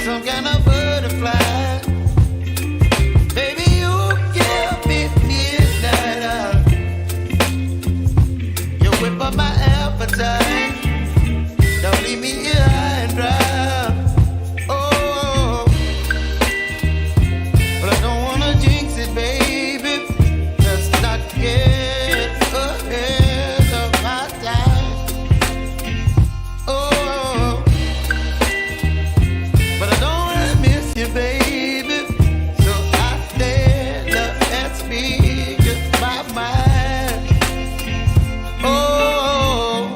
some kind of butterfly. Baby, you give me midnight. You whip up my appetite. Don't leave me here high and dry. Oh, but I don't wanna jinx it, baby. Just not get ahead of my time. Oh, but I don't wanna miss you, baby. So I stand up and speak my mind. Oh.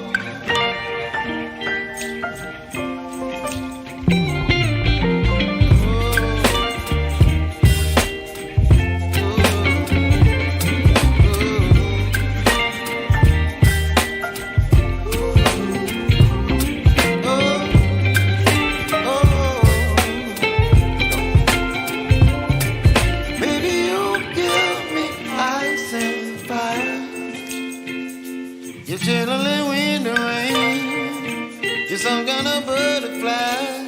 You're chilling wind and rain. You're some kind of butterfly.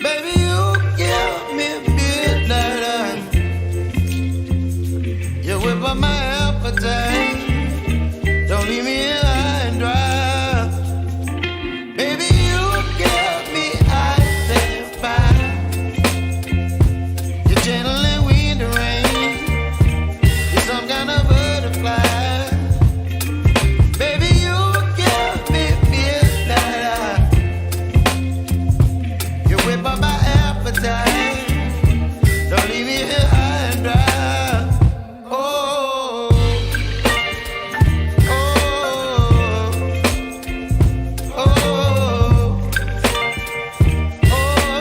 Baby, you give me midnight. You whip up my appetite. Don't leave me here high and dry. Baby, you give me ice and fire. You're chilling wind and rain. You're some kind of butterfly. Don't leave me here high and dry. Oh, oh, oh, oh,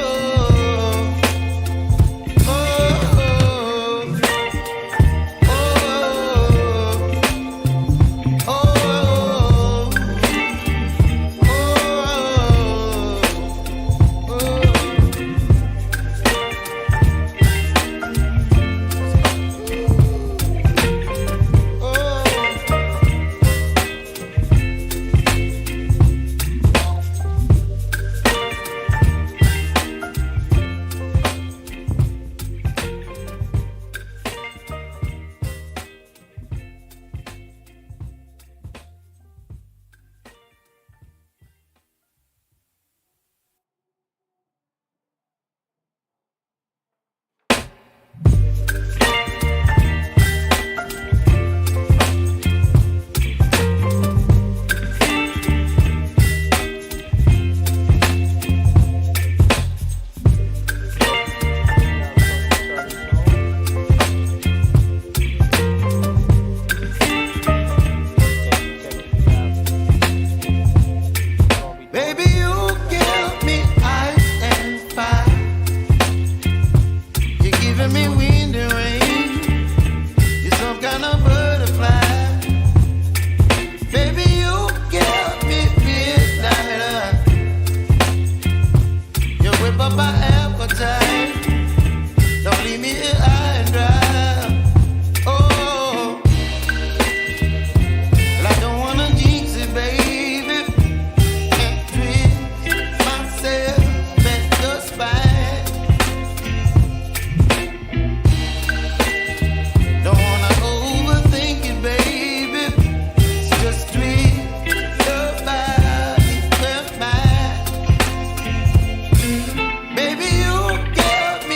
Baby, you give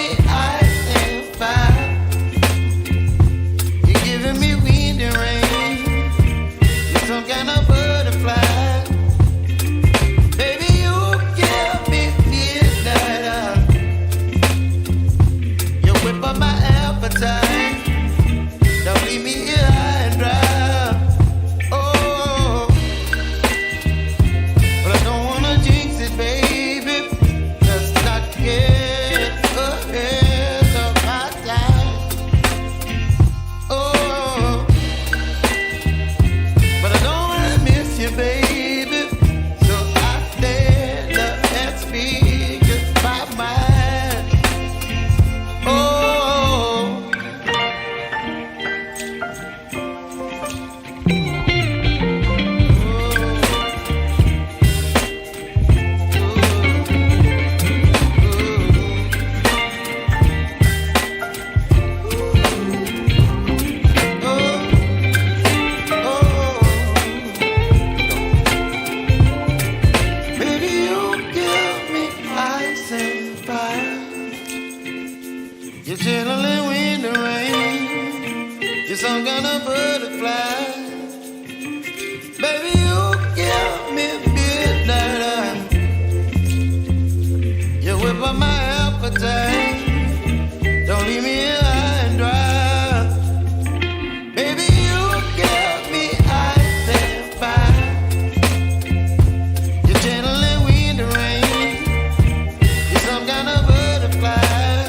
up my appetite. Don't leave me here high and dry. Baby, you got me ice and fire. You're gentle and wind and rain. You're some kind of butterfly.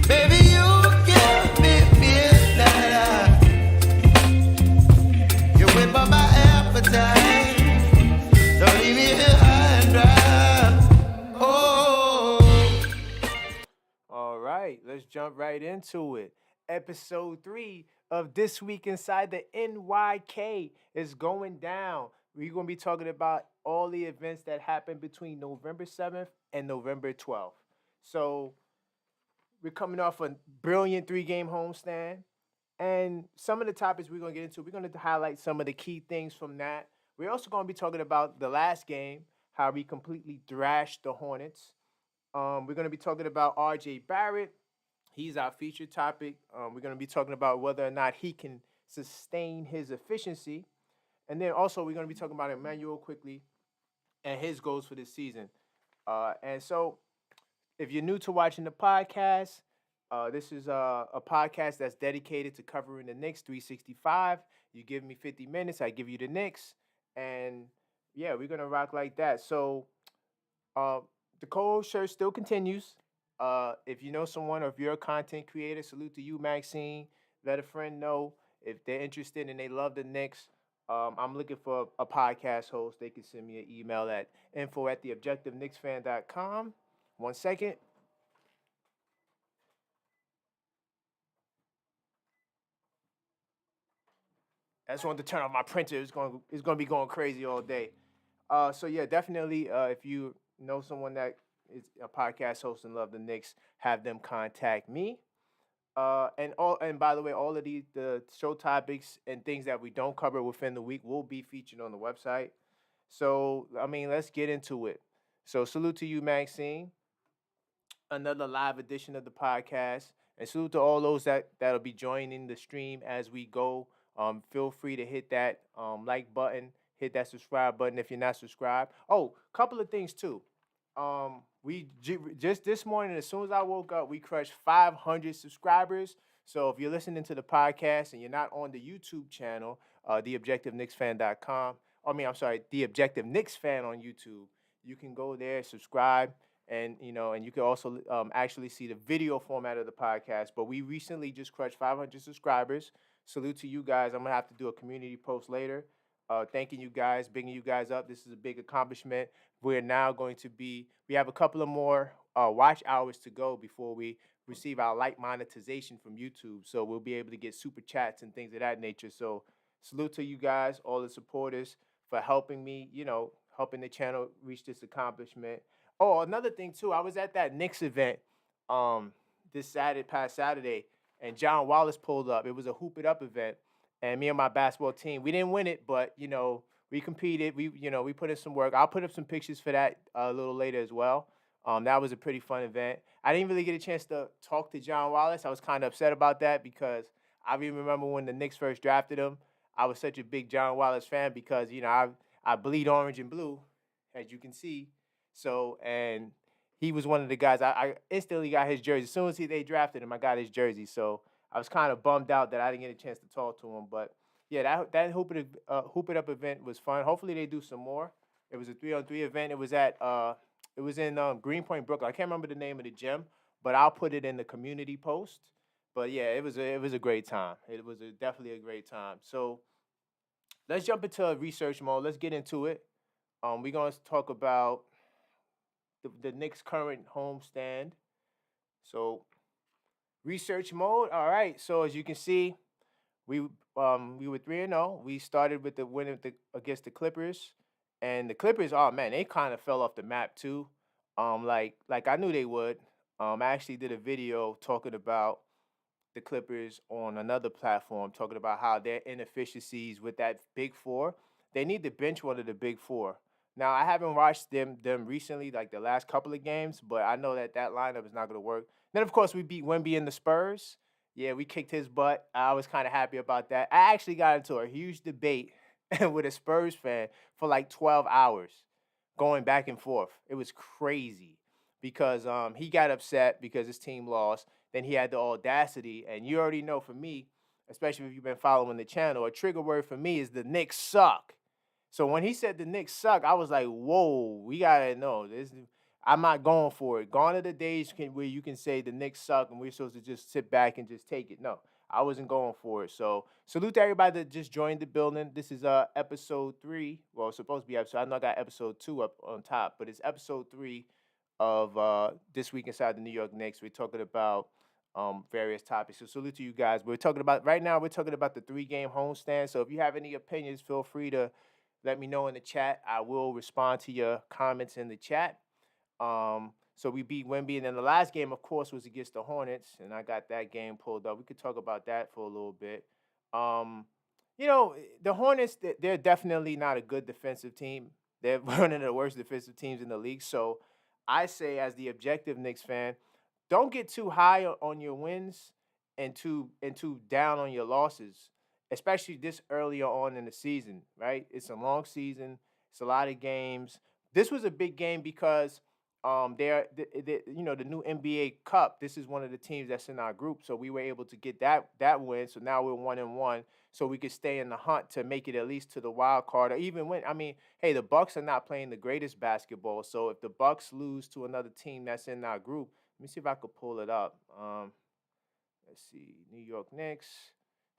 Baby, you got me midnight. You whip up my appetite. Don't leave me here high and dry. Oh. All right, let's jump right into it. Episode 3 of This Week Inside the NYK is going down. We're going to be talking about all the events that happened between November 7th and November 12th. So, we're coming off a brilliant 3-game homestand. And some of the topics we're going to get into, we're going to highlight some of the key things from that. We're also going to be talking about the last game, how we completely thrashed the Hornets. We're going to be talking about RJ Barrett. He's our featured topic. We're going to be talking about whether or not he can sustain his efficiency. And then also we're going to be talking about Immanuel Quickley and his goals for this season. And so if you're new to watching the podcast, this is a podcast that's dedicated to covering the Knicks 365. You give me 50 minutes, I give you the Knicks. And yeah, we're going to rock like that. So the cold shirt still continues. If you know someone or if you're a content creator, salute to you, Maxine. Let a friend know if they're interested and they love the Knicks. I'm looking for a podcast host. They can send me an email at info@theobjectiveknicksfan.com. 1 second. I just wanted to turn off my printer. It's going to be going crazy all day. So yeah, definitely. If you know someone that is a podcast host and love the Knicks, have them contact me. And by the way, all of the show topics and things that we don't cover within the week will be featured on the website. So I mean, let's get into it. So salute to you, Maxine. Another live edition of the podcast, and salute to all those that'll be joining the stream as we go. Feel free to hit that like button, hit that subscribe button if you're not subscribed. Oh, couple of things too. Just this morning, as soon as I woke up, we crushed 500 subscribers. So if you're listening to the podcast and you're not on the YouTube channel, theobjectiveknicksfan.com. The Objective Knicks Fan on YouTube. You can go there, subscribe, and you can also actually see the video format of the podcast. But we recently just crushed 500 subscribers. Salute to you guys. I'm gonna have to do a community post later, thanking you guys, bigging you guys up. This is a big accomplishment. We're now going to we have a couple of more watch hours to go before we receive our light monetization from YouTube. So we'll be able to get super chats and things of that nature. So salute to you guys, all the supporters, for helping me, helping the channel reach this accomplishment. Oh, another thing too, I was at that Knicks event past Saturday, and John Wallace pulled up. It was a Hoop It Up event, and me and my basketball team, we didn't win it, but we competed. We put in some work. I'll put up some pictures for that a little later as well. That was a pretty fun event. I didn't really get a chance to talk to John Wallace. I was kind of upset about that because I even remember when the Knicks first drafted him. I was such a big John Wallace fan because I bleed orange and blue, as you can see. So, and he was one of the guys. I instantly got his jersey. As soon as they drafted him, I got his jersey. So I was kind of bummed out that I didn't get a chance to talk to him. But yeah, that Hoop It Up event was fun. Hopefully they do some more. It was a 3-on-3 event. It was in Greenpoint, Brooklyn. I can't remember the name of the gym, but I'll put it in the community post. But yeah, it was a great time. It was definitely a great time. So let's jump into research mode. Let's get into it. We're going to talk about the Knicks' current homestand. So research mode. All right. So as you can see, we were 3-0. We started with the win against the Clippers, and the Clippers, oh man, they kind of fell off the map too. Like I knew they would. I actually did a video talking about the Clippers on another platform, talking about how their inefficiencies with that big four. They need to bench one of the big four. Now, I haven't watched them recently, like the last couple of games, but I know that lineup is not going to work. Then, of course, we beat Wemby and the Spurs. Yeah, we kicked his butt. I was kind of happy about that. I actually got into a huge debate with a Spurs fan for like 12 hours, going back and forth. It was crazy because he got upset because his team lost. Then he had the audacity, and you already know for me, especially if you've been following the channel, a trigger word for me is the Knicks suck. So when he said the Knicks suck, I was like, whoa, we gotta know this. I'm not going for it. Gone are the days where you can say the Knicks suck and we're supposed to just sit back and just take it. No, I wasn't going for it. So salute to everybody that just joined the building. This is episode 3. Well, it's supposed to be episode. I know I got episode 2 up on top, but it's episode 3 of This Week Inside the New York Knicks. We're talking about various topics. So salute to you guys. We're talking about right now. We're talking about the 3-game homestand. So if you have any opinions, feel free to let me know in the chat. I will respond to your comments in the chat. So we beat Wemby, and then the last game, of course, was against the Hornets, and I got that game pulled up. We could talk about that for a little bit. The Hornets, they're definitely not a good defensive team. They're one of the worst defensive teams in the league. So I say, as the objective Knicks fan, don't get too high on your wins and too down on your losses, especially this earlier on in the season, right? It's a long season. It's a lot of games. This was a big game because the new NBA Cup. This is one of the teams that's in our group, so we were able to get that win. So now we're 1-1, so we could stay in the hunt to make it at least to the wild card or even win. I mean, hey, the Bucks are not playing the greatest basketball, so if the Bucks lose to another team that's in our group, let me see if I could pull it up. Let's see, New York Knicks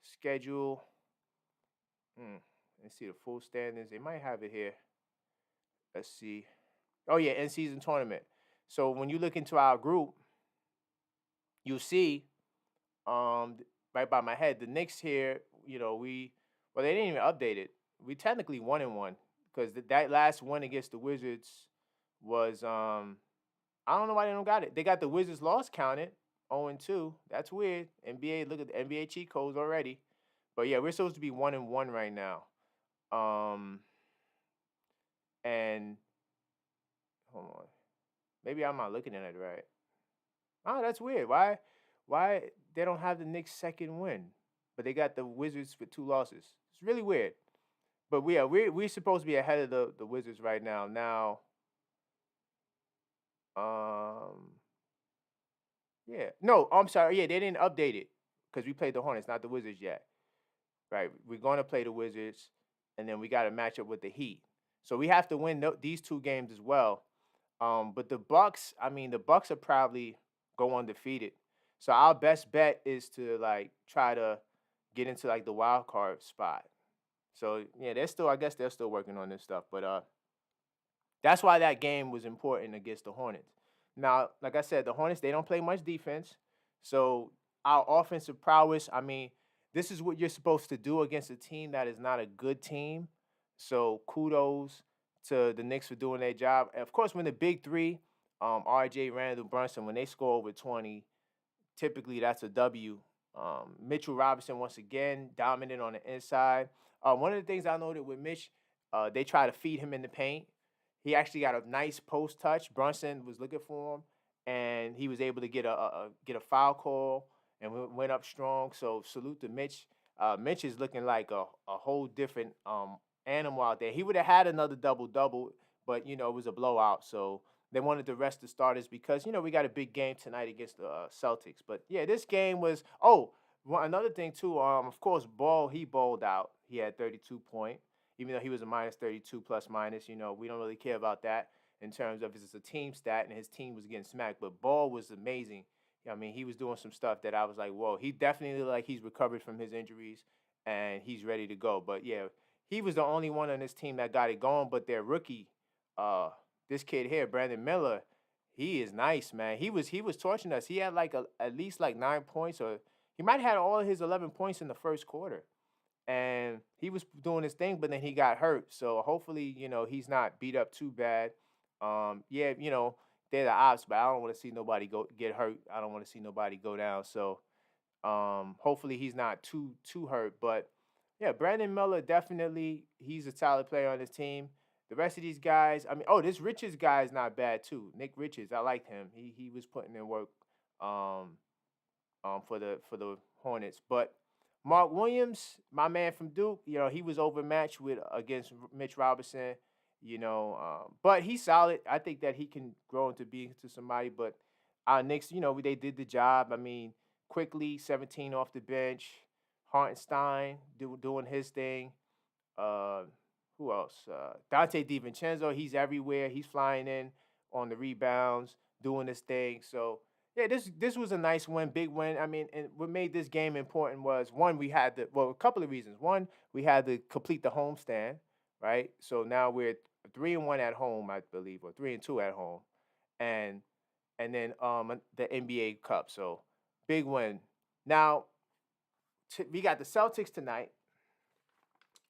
schedule. Let's see the full standings. They might have it here. Let's see. Oh yeah, in-season tournament. So when you look into our group, you'll see, right by my head, the Knicks here. They didn't even update it. We technically 1-1 because that last win against the Wizards was I don't know why they don't got it. They got the Wizards loss counted 0-2. That's weird. NBA, look at the NBA cheat codes already. But yeah, we're supposed to be 1-1 right now. And hold on. Maybe I'm not looking at it right. Oh, that's weird. Why they don't have the Knicks' second win, but they got the Wizards with 2 losses? It's really weird. But we're supposed to be ahead of the Wizards right now. Now, yeah. No, I'm sorry. Yeah, they didn't update it because we played the Hornets, not the Wizards yet. Right. We're going to play the Wizards, and then we got to match up with the Heat. So we have to win these 2 games as well. But the Bucks are probably go undefeated. So our best bet is to try to get into the wild card spot. So yeah, I guess they're still working on this stuff. But that's why that game was important against the Hornets. Now, like I said, the Hornets, they don't play much defense. So our offensive prowess, this is what you're supposed to do against a team that is not a good team. So kudos to the Knicks for doing their job. And of course, when the big 3, RJ, Randall, Brunson, when they score over 20, typically that's a W. Mitchell Robinson, once again, dominant on the inside. One of the things I noted with Mitch, they try to feed him in the paint. He actually got a nice post touch. Brunson was looking for him, and he was able to get a foul call and went up strong. So salute to Mitch. Mitch is looking like a whole different animal out there. He would have had another double-double, but, it was a blowout. So they wanted to rest the starters because, we got a big game tonight against the Celtics. But, yeah, this game was another thing, too. Of course, he balled out. He had 32 points. Even though he was a minus 32 plus minus, we don't really care about that in terms of it's a team stat, and his team was getting smacked. But Ball was amazing. He was doing some stuff that I was like, whoa, he definitely he's recovered from his injuries, and he's ready to go. But, yeah, he was the only one on this team that got it going. But their rookie, this kid here, Brandon Miller, he is nice, man. He was torching us. He had at least 9 points, or he might have had all of his 11 points in the first quarter. And he was doing his thing, but then he got hurt. So hopefully, he's not beat up too bad. They're the ops, but I don't want to see nobody get hurt. I don't want to see nobody go down. So hopefully he's not too hurt. But yeah, Brandon Miller, definitely, he's a solid player on his team. The rest of these guys, this Richards guy is not bad too. Nick Richards, I liked him. He was putting in work for the Hornets. But Mark Williams, my man from Duke, he was overmatched against Mitch Robinson. But he's solid. I think that he can grow into being to somebody. But our Knicks, they did the job. I mean, quickly 17 off the bench, Hartenstein doing his thing. Uh, who else? Dante DiVincenzo. He's everywhere. He's flying in on the rebounds, doing his thing. So yeah, this was a nice win, big win. I mean, and what made this game important was one, we had a couple of reasons. One, we had to complete the homestand, right? So now we're 3-1 at home, I believe, or 3-2 at home, and then the NBA Cup. So big win. Now we got the Celtics tonight,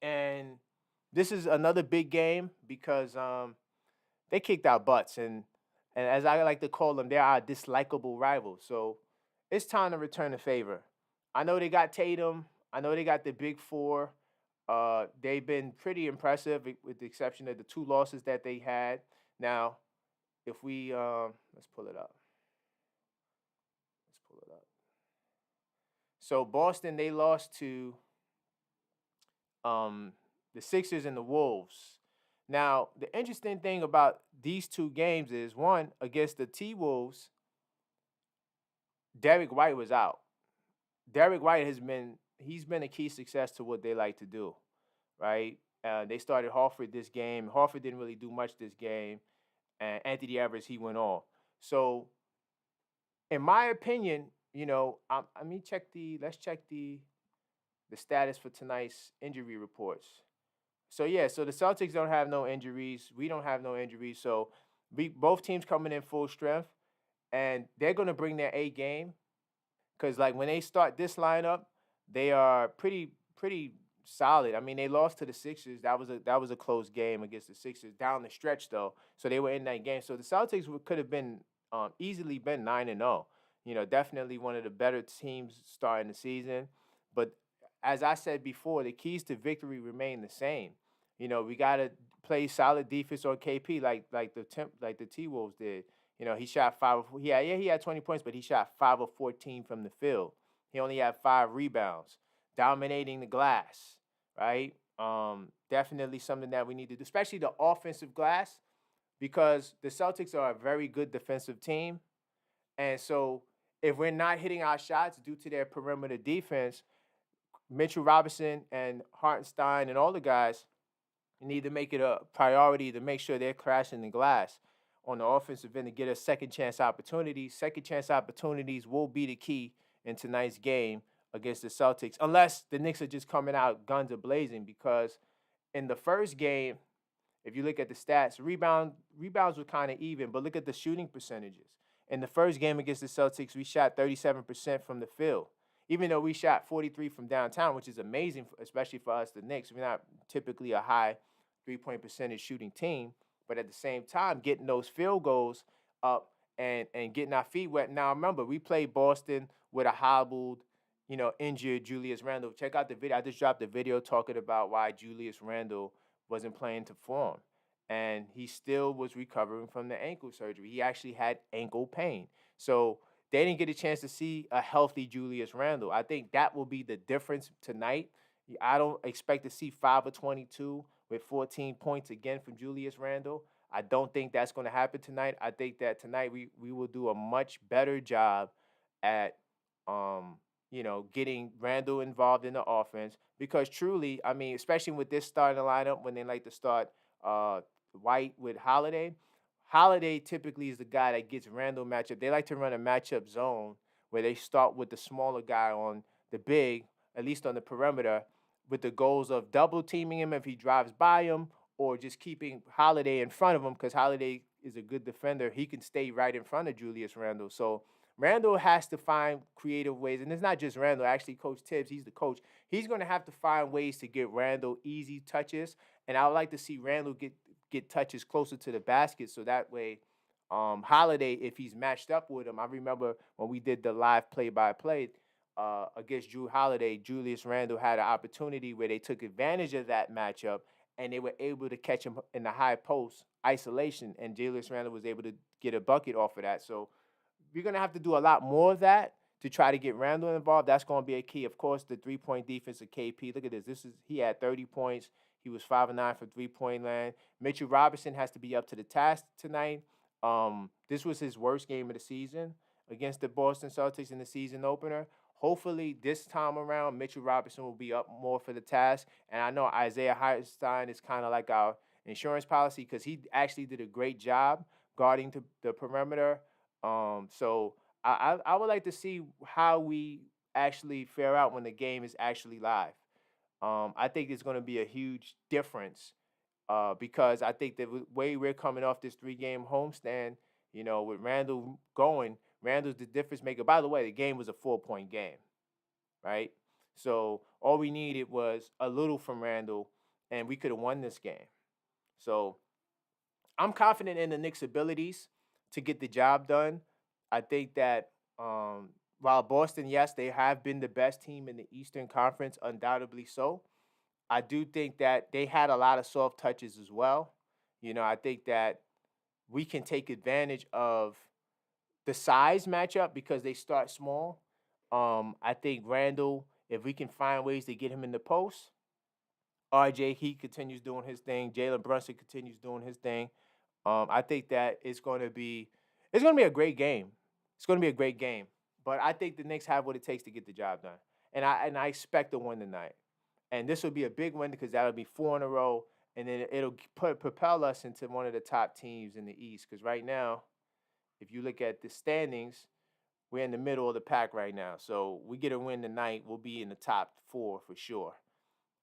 and this is another big game because they kicked our butts, and as I like to call them, they're our dislikable rivals. So it's time to return the favor. I know they got Tatum. I know they got the big four. They've been pretty impressive, with the exception of the 2 losses that they had. Now, if we let's pull it up. So Boston, they lost to the Sixers and the Wolves. Now, the interesting thing about these 2 games is, one, against the T-Wolves, Derek White was out. Derek White he's been a key success to what they like to do, right? They started Horford this game. Horford didn't really do much this game, and Anthony Edwards, he went off. So, in my opinion, let's check the status for tonight's injury reports. So the Celtics don't have no injuries. We don't have no injuries. So both teams coming in full strength, and they're gonna bring their A game, because like when they start this lineup, they are pretty solid. I mean, they lost to the Sixers. That was a close game against the Sixers down the stretch though. So they were in that game. So the Celtics could have been easily been 9-0. Definitely one of the better teams starting the season. But as I said before, the keys to victory remain the same. We gotta play solid defense on KP like the T-Wolves did. He shot 5. He had 20 points, but he shot 5 of 14 from the field. He only had 5 rebounds, dominating the glass, right? Definitely something that we need to do, especially the offensive glass, because the Celtics are a very good defensive team. And so if we're not hitting our shots due to their perimeter defense, Mitchell Robinson and Hartenstein and all the guys need to make it a priority to make sure they're crashing the glass on the offensive end to get us second chance opportunities. Second chance opportunities will be the key in tonight's game against the Celtics, unless the Knicks are just coming out guns a blazing, because in the first game, if you look at the stats, rebounds were kind of even, but look at the shooting percentages. In the first game against the Celtics, we shot 37% from the field, even though we shot 43 from downtown, which is amazing, especially for us, the Knicks. We're not typically a high 3-point percentage shooting team, but at the same time, getting those field goals up and getting our feet wet. Now, remember, we played Boston with a hobbled, injured Julius Randle. Check out the video. I just dropped a video talking about why Julius Randle wasn't playing to form, and he still was recovering from the ankle surgery. He actually had ankle pain. So they didn't get a chance to see a healthy Julius Randle. I think that will be the difference tonight. I don't expect to see 5 of 22 with 14 points again from Julius Randle. I don't think that's going to happen tonight. I think that tonight we will do a much better job at getting Randle involved in the offense, because truly, I mean, especially with this starting lineup, when they like to start White with Holiday. Holiday typically is the guy that gets Randle matchup. They like to run a matchup zone where they start with the smaller guy on the big, at least on the perimeter, with the goals of double teaming him if he drives by him, or just keeping Holiday in front of him, because Holiday is a good defender. He can stay right in front of Julius Randle. So Randle has to find creative ways, and it's not just Randle. Actually, Coach Tibbs, he's the coach. He's going to have to find ways to get Randle easy touches, and I would like to see Randle get touches closer to the basket, so that way Holiday, if he's matched up with him. I remember when we did the live play-by-play against Drew Holiday, Julius Randle had an opportunity where they took advantage of that matchup, and they were able to catch him in the high post isolation, and Julius Randle was able to get a bucket off of that. So we're going to have to do a lot more of that to try to get Randle involved. That's going to be a key. Of course, the 3-point defense of KP. Look at this. He had 30 points. He was 5 of 9 from 3-point land. Mitchell Robinson has to be up to the task tonight. This was his worst game of the season against the Boston Celtics in the season opener. Hopefully, this time around, Mitchell Robinson will be up more for the task. And I know Isaiah Hartenstein is kind of like our insurance policy because he actually did a great job guarding the perimeter. So I would like to see how we actually fare out when the game is actually live. I think it's going to be a huge difference because I think the way we're coming off this 3-game homestand, with Randall going, Randall's the difference maker. By the way, the game was a 4-point game, right? So all we needed was a little from Randall, and we could have won this game. So I'm confident in the Knicks' abilities to get the job done. I think that while Boston, yes, they have been the best team in the Eastern Conference, undoubtedly so. I do think that they had a lot of soft touches as well. I think that we can take advantage of the size matchup because they start small. I think Randall, if we can find ways to get him in the post, RJ, he continues doing his thing. Jalen Brunson continues doing his thing. I think that it's going to be a great game. It's going to be a great game. But I think the Knicks have what it takes to get the job done. And I expect to win tonight. And this will be a big win because that'll be 4 in a row. And then it'll propel us into one of the top teams in the East. Because right now, if you look at the standings, we're in the middle of the pack right now. So we get a win tonight, we'll be in the top 4 for sure.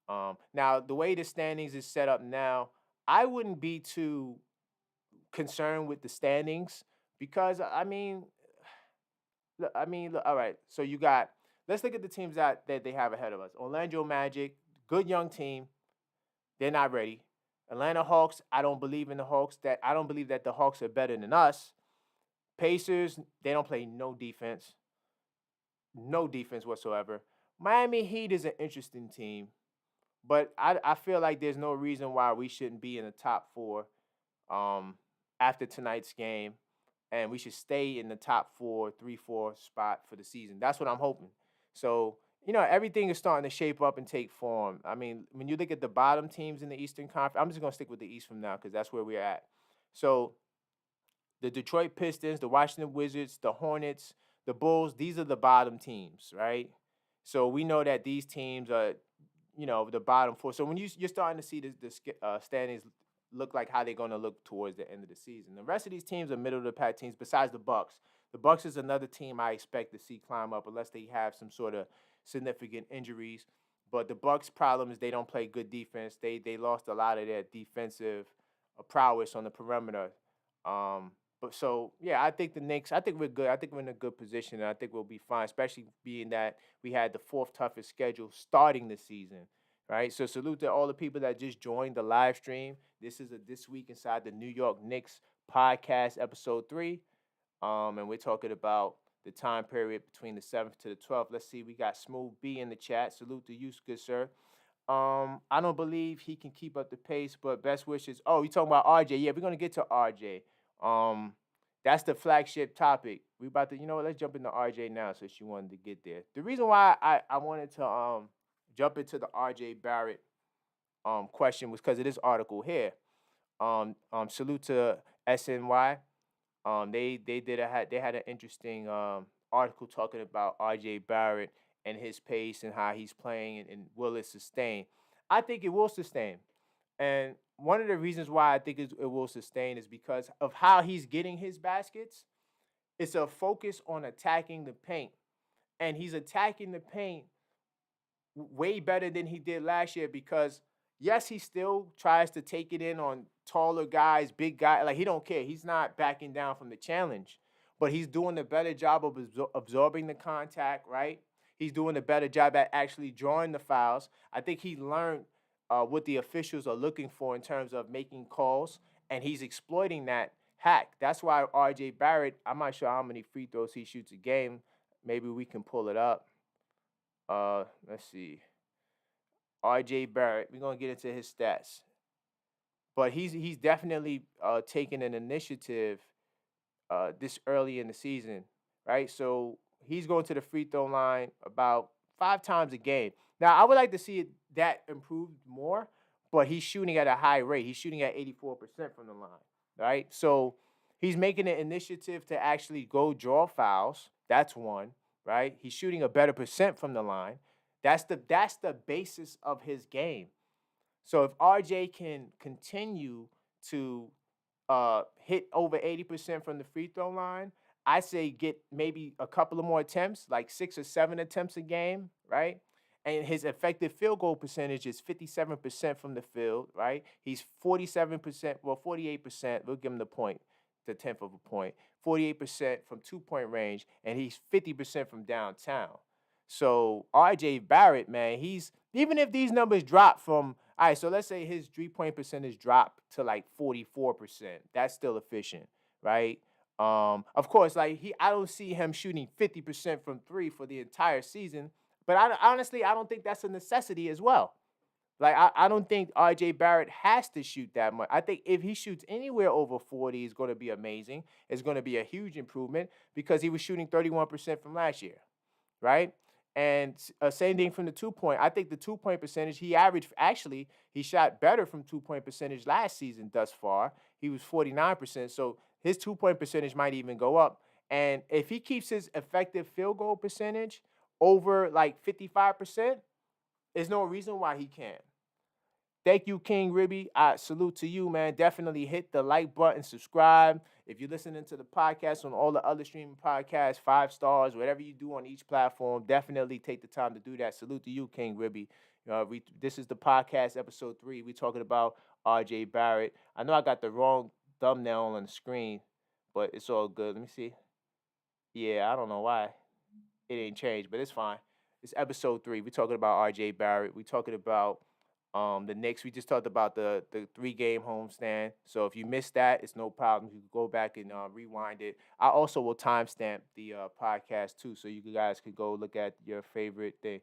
Now, the way the standings is set up now, I wouldn't be too concerned with the standings because, all right. So let's look at the teams that they have ahead of us. Orlando Magic, good young team. They're not ready. Atlanta Hawks, I don't believe in the Hawks. I don't believe that the Hawks are better than us. Pacers, they don't play no defense. No defense whatsoever. Miami Heat is an interesting team. But I feel like there's no reason why we shouldn't be in the top 4 after tonight's game. And we should stay in the top 3-4 spot for the season. That's what I'm hoping. So, everything is starting to shape up and take form. I mean, when you look at the bottom teams in the Eastern Conference, I'm just going to stick with the East from now because that's where we're at. So, the Detroit Pistons, the Washington Wizards, the Hornets, the Bulls, these are the bottom teams, right? So, we know that these teams are, the bottom 4. So, when you're starting to see the standings look like how they're going to look towards the end of the season. The rest of these teams are middle of the pack teams besides the Bucks. The Bucks is another team I expect to see climb up unless they have some sort of significant injuries. But the Bucks' problem is they don't play good defense. They lost a lot of their defensive prowess on the perimeter. I think the Knicks, I think we're good. I think we're in a good position, and I think we'll be fine, especially being that we had the 4th toughest schedule starting the season. Right, so salute to all the people that just joined the live stream. This is This Week Inside the New York Knicks podcast, episode 3. And we're talking about the time period between the 7th to the 12th. Let's see, we got Smooth B in the chat. Salute to you, good sir. I don't believe he can keep up the pace, but best wishes. Oh, you talking about RJ? Yeah, we're gonna get to RJ. That's the flagship topic. We about to, let's jump into RJ now since you wanted to get there. The reason why I wanted to jump into the RJ Barrett question was because of this article here. Salute to SNY. They had an interesting article talking about RJ Barrett and his pace and how he's playing and will it sustain. I think it will sustain. And one of the reasons why I think it will sustain is because of how he's getting his baskets. It's a focus on attacking the paint. And he's attacking the paint way better than he did last year because, yes, he still tries to take it in on taller guys, big guys. Like, he don't care. He's not backing down from the challenge. But he's doing a better job of absorbing the contact, right? He's doing a better job at actually drawing the fouls. I think he learned what the officials are looking for in terms of making calls, and he's exploiting that hack. That's why RJ Barrett, I'm not sure how many free throws he shoots a game. Maybe we can pull it up. Let's see. RJ Barrett, we're going to get into his stats. But he's definitely taking an initiative this early in the season, right? So he's going to the free throw line about 5 times a game. Now, I would like to see that improved more, but he's shooting at a high rate. He's shooting at 84% from the line, right? So he's making an initiative to actually go draw fouls. That's one, right? He's shooting a better percent from the line. That's the basis of his game. So if RJ can continue to hit over 80% from the free throw line, I say get maybe a couple of more attempts, like 6 or 7 attempts a game, right? And his effective field goal percentage is 57% from the field, right? He's 47%, well, 48%. We'll give him the tenth of a point. 48% from 2-point range, and he's 50% from downtown. So RJ Barrett, man, he's even if these numbers drop from all right, so let's say his 3-point percentage dropped to like 44%. That's still efficient, right? Of course, I don't see him shooting 50% from three for the entire season, but honestly, I don't think that's a necessity as well. Like I don't think RJ Barrett has to shoot that much. I think if he shoots anywhere over 40, it's going to be amazing. It's going to be a huge improvement because he was shooting 31% from last year, right? And same thing from the 2-point. I think the 2-point percentage he shot better from 2-point percentage last season thus far. He was 49%, so his 2-point percentage might even go up. And if he keeps his effective field goal percentage over like 55%, there's no reason why he can't. Thank you, King Ribby. I salute to you, man. Definitely hit the like button, subscribe. If you're listening to the podcast on all the other streaming podcasts, 5 stars, whatever you do on each platform, definitely take the time to do that. Salute to you, King Ribby. This is the podcast, episode 3. We're talking about RJ Barrett. I know I got the wrong thumbnail on the screen, but it's all good. Let me see. Yeah, I don't know why it ain't changed, but it's fine. It's episode 3. We're talking about RJ Barrett. We're talking about the Knicks. We just talked about the 3-game homestand. So if you missed that, it's no problem. You can go back and rewind it. I also will timestamp the podcast too, so you guys could go look at your favorite thing.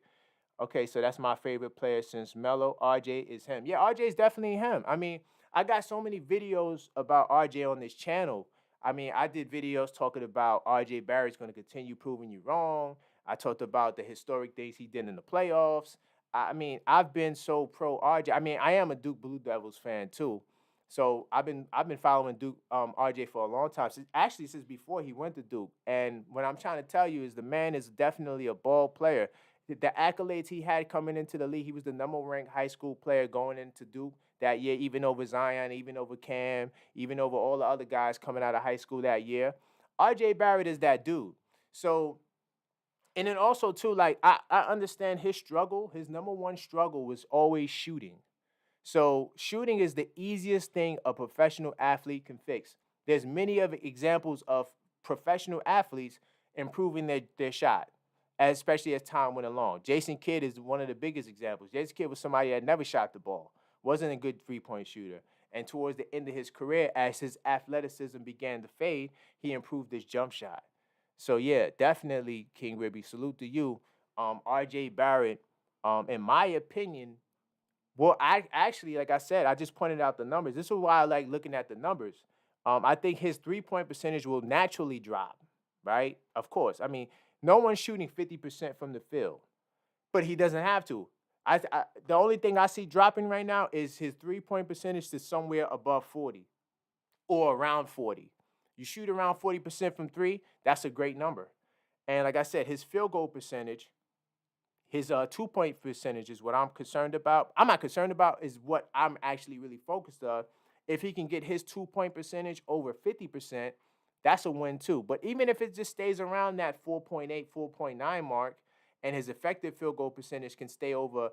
Okay, so that's my favorite player since Melo. RJ is him. Yeah, RJ is definitely him. I mean, I got so many videos about RJ on this channel. I mean, I did videos talking about RJ Barrett's going to continue proving you wrong. I talked about the historic things he did in the playoffs. I mean, I've been so pro RJ. I mean, I am a Duke Blue Devils fan too. So I've been following Duke RJ for a long time. Since before he went to Duke. And what I'm trying to tell you is the man is definitely a ball player. The accolades he had coming into the league, he was the number 1 ranked high school player going into Duke that year, even over Zion, even over Cam, even over all the other guys coming out of high school that year. RJ Barrett is that dude. So, and then also too, like I understand his struggle. His number 1 struggle was always shooting. So shooting is the easiest thing a professional athlete can fix. There's many of examples of professional athletes improving their shot, especially as time went along. Jason Kidd is one of the biggest examples. Jason Kidd was somebody that never shot the ball, wasn't a good 3-point shooter. And towards the end of his career, as his athleticism began to fade, he improved his jump shot. So yeah, definitely, King Ribby, salute to you. RJ Barrett, in my opinion, well, I actually, like I said, I just pointed out the numbers. This is why I like looking at the numbers. I think his 3-point percentage will naturally drop, right? Of course. I mean, no one's shooting 50% from the field, but he doesn't have to. The only thing I see dropping right now is his 3-point percentage to somewhere above 40 or around 40. You shoot around 40% from 3, that's a great number. And like I said, his field goal percentage, his 2-point percentage is what I'm concerned about. I'm not concerned about, is what I'm actually really focused on. If he can get his 2-point percentage over 50%, that's a win too. But even if it just stays around that 4.8, 4.9 mark, and his effective field goal percentage can stay over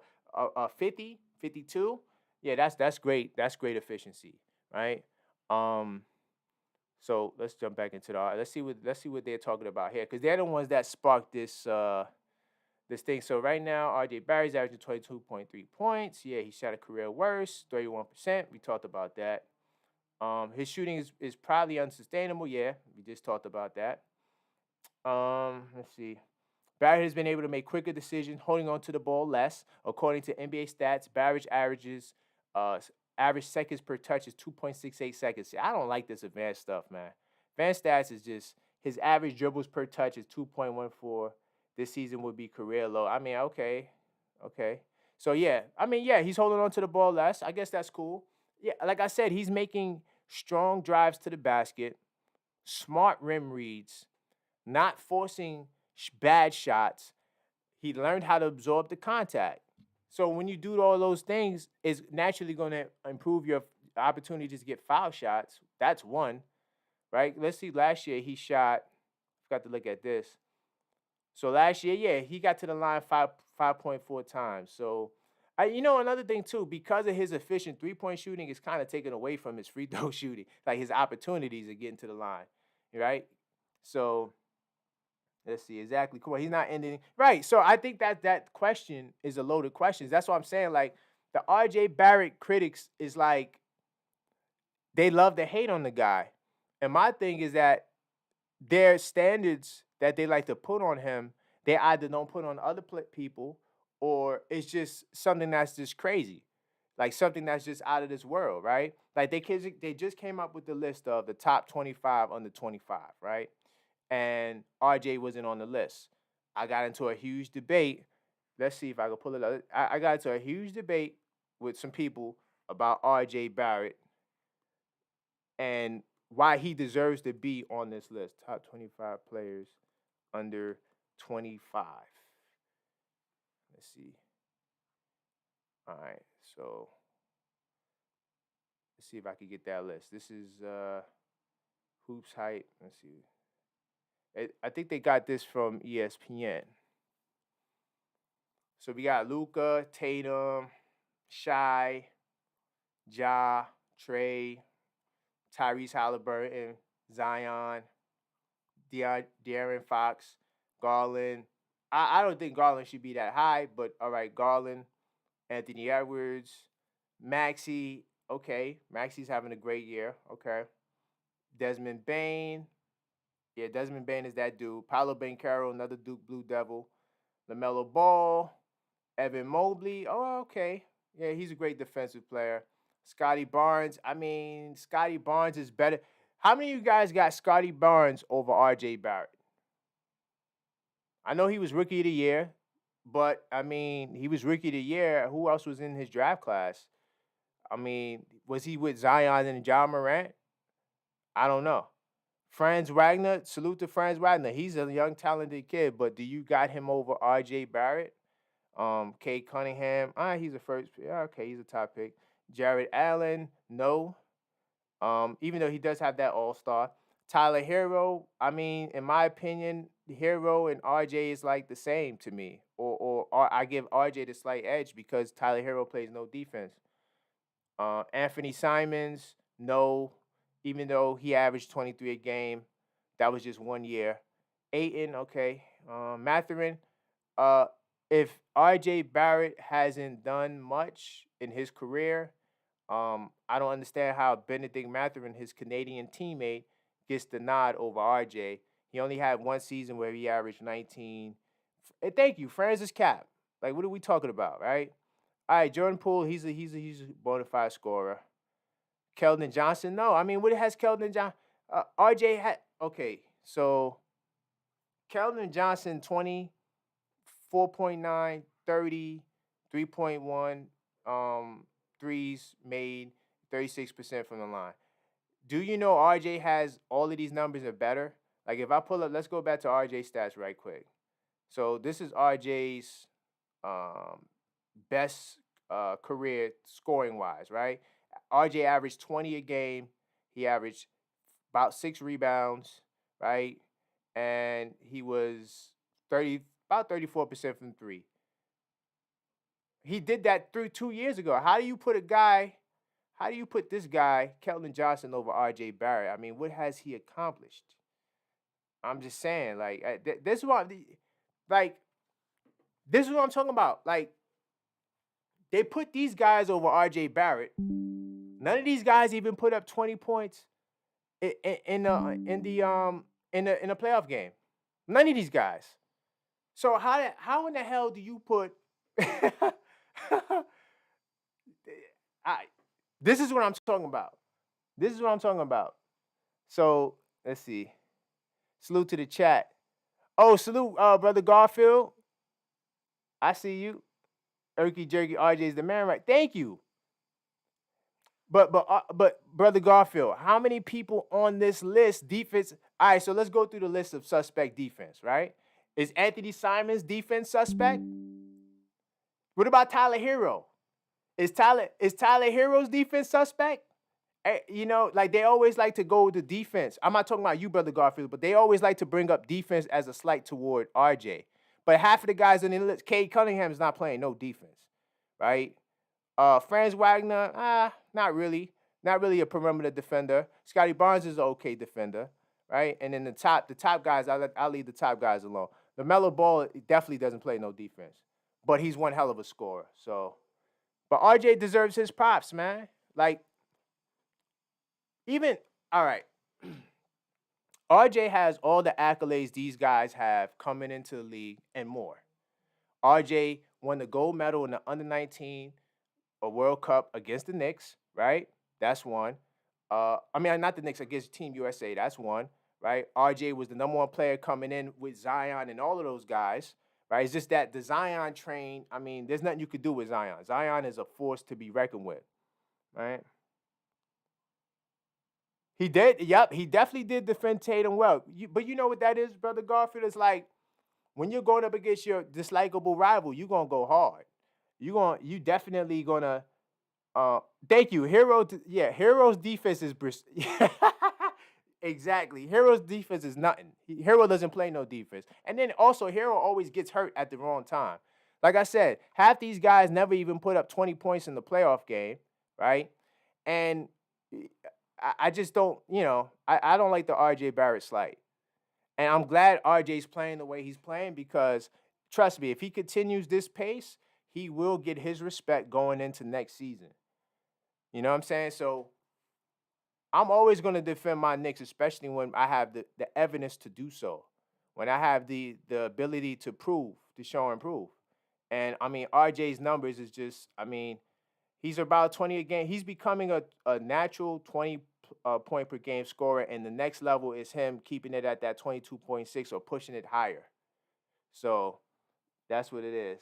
50, 52, yeah, that's great. That's great efficiency, right? So let's jump back into let's see what they're talking about here, because they're the ones that sparked this thing. So right now, RJ Barrett's averaging 22.3 points. Yeah, he shot a career worst, 31%. We talked about that. His shooting is probably unsustainable. Yeah, we just talked about that. Let's see. Barrett has been able to make quicker decisions, holding on to the ball less. According to NBA stats, Barrett average seconds per touch is 2.68 seconds. See, I don't like this advanced stuff, man. Advanced stats is just his average dribbles per touch is 2.14. This season would be career low. I mean, okay. So yeah, I mean, yeah, he's holding on to the ball less. I guess that's cool. Yeah, like I said, he's making strong drives to the basket, smart rim reads, not forcing bad shots. He learned how to absorb the contact. So when you do all those things, it's naturally going to improve your opportunities to get foul shots. That's one, right? Let's see. Last year he shot. Forgot to look at this. So last year, yeah, he got to the line 5.4 times. So, another thing too, because of his efficient 3-point shooting, it's kind of taken away from his free throw shooting. Like his opportunities of getting to the line, right? So let's see exactly. Cool. He's not ending right. So I think that question is a loaded question. That's what I'm saying. Like the RJ Barrett critics is like they love to hate on the guy, and my thing is that their standards that they like to put on him, they either don't put on other people, or it's just something that's just crazy, like something that's just out of this world, right? Like they just came up with the list of the top 25 under 25, right? And RJ wasn't on the list. I got into a huge debate. Let's see if I can pull it up. I got into a huge debate with some people about RJ Barrett and why he deserves to be on this list. Top 25 players under 25. Let's see. All right. So let's see if I can get that list. This is Hoops Hype. Let's see. I think they got this from ESPN. So we got Luka, Tatum, Shai, Ja, Trey, Tyrese Halliburton, Zion, De'Aaron Fox, Garland. I don't think Garland should be that high, but all right, Garland, Anthony Edwards, Maxey. Okay, Maxey's having a great year. Okay, Desmond Bane. Yeah, Desmond Bane is that dude. Paolo Banchero, another Duke Blue Devil. LaMelo Ball, Evan Mobley. Oh, okay. Yeah, he's a great defensive player. Scotty Barnes. I mean, Scotty Barnes is better. How many of you guys got Scotty Barnes over RJ Barrett? I know he was rookie of the year, but I mean, he was rookie of the year. Who else was in his draft class? I mean, was he with Zion and John Morant? I don't know. Franz Wagner, salute to Franz Wagner. He's a young, talented kid, but do you got him over RJ Barrett? Kate Cunningham, he's a first. Yeah, okay, he's a top pick. Jared Allen, no. Even though he does have that all-star. Tyler Hero, I mean, in my opinion, Hero and RJ is like the same to me. Or I give RJ the slight edge because Tyler Hero plays no defense. Anthony Simons, no. Even though he averaged 23 a game, that was just 1 year. Ayton, okay. Mathurin, if RJ Barrett hasn't done much in his career, I don't understand how Benedict Mathurin, his Canadian teammate, gets the nod over RJ. He only had one season where he averaged 19. Hey, thank you, Francis Cap. Like, what are we talking about, right? All right, Jordan Poole, he's a bona fide scorer. Keldon Johnson, no. I mean, what has Keldon Johnson? RJ had, okay, so Keldon Johnson, 20, 4.9, 30, 3.1 threes made, 36% from the line. Do you know RJ has all of these numbers are better? Like if I pull up, let's go back to RJ stats right quick. So this is RJ's best career scoring wise, right? RJ averaged 20 a game. He averaged about 6 rebounds, right? And he was about 34% from three. He did that through 2 years ago. How do you put this guy, Keldon Johnson, over RJ Barrett? I mean, what has he accomplished? I'm just saying, like, this is what I'm talking about. Like, they put these guys over RJ Barrett. None of these guys even put up 20 points in the playoff game. None of these guys. So how in the hell do you put? This is what I'm talking about. So let's see. Salute to the chat. Oh, salute, brother Garfield. I see you. Erky Jerky RJ is the man, right? Thank you. But brother Garfield, how many people on this list defense? All right, so let's go through the list of suspect defense, right? Is Anthony Simons defense suspect? What about Tyler Hero? Is Tyler Hero's defense suspect? You know, like they always like to go to defense. I'm not talking about you, brother Garfield, but they always like to bring up defense as a slight toward RJ. But half of the guys on the list, Cade Cunningham is not playing no defense, right? Franz Wagner, not really. Not really a perimeter defender. Scotty Barnes is an okay defender, right? And then the top guys, I'll leave the top guys alone. LaMelo Ball definitely doesn't play no defense, but he's one hell of a scorer. So, but RJ deserves his props, man. Like, even, all right. RJ has all the accolades these guys have coming into the league and more. RJ won the gold medal in the under-19 World Cup against the Knicks, right? That's one. I mean, not the Knicks, against Team USA. That's one, right? RJ was the #1 player coming in with Zion and all of those guys, right? It's just that the Zion train, I mean, there's nothing you could do with Zion. Zion is a force to be reckoned with, right? He did, yep, he definitely did defend Tatum well. But you know what that is, brother Garfield? It's like when you're going up against your dislikable rival, you're gonna go hard. You definitely gonna thank you. Hero's defense is exactly. Hero's defense is nothing. Hero doesn't play no defense. And then also Hero always gets hurt at the wrong time. Like I said, half these guys never even put up 20 points in the playoff game, right? And I just don't, I don't like the RJ Barrett slight. And I'm glad RJ's playing the way he's playing because, trust me, if he continues this pace, he will get his respect going into next season. You know what I'm saying? So I'm always going to defend my Knicks, especially when I have the evidence to do so. When I have the ability to show and prove. And, I mean, RJ's numbers is just, I mean, he's about 20 a game. He's becoming a natural 20 point per game scorer, and the next level is him keeping it at that 22.6 or pushing it higher. So that's what it is.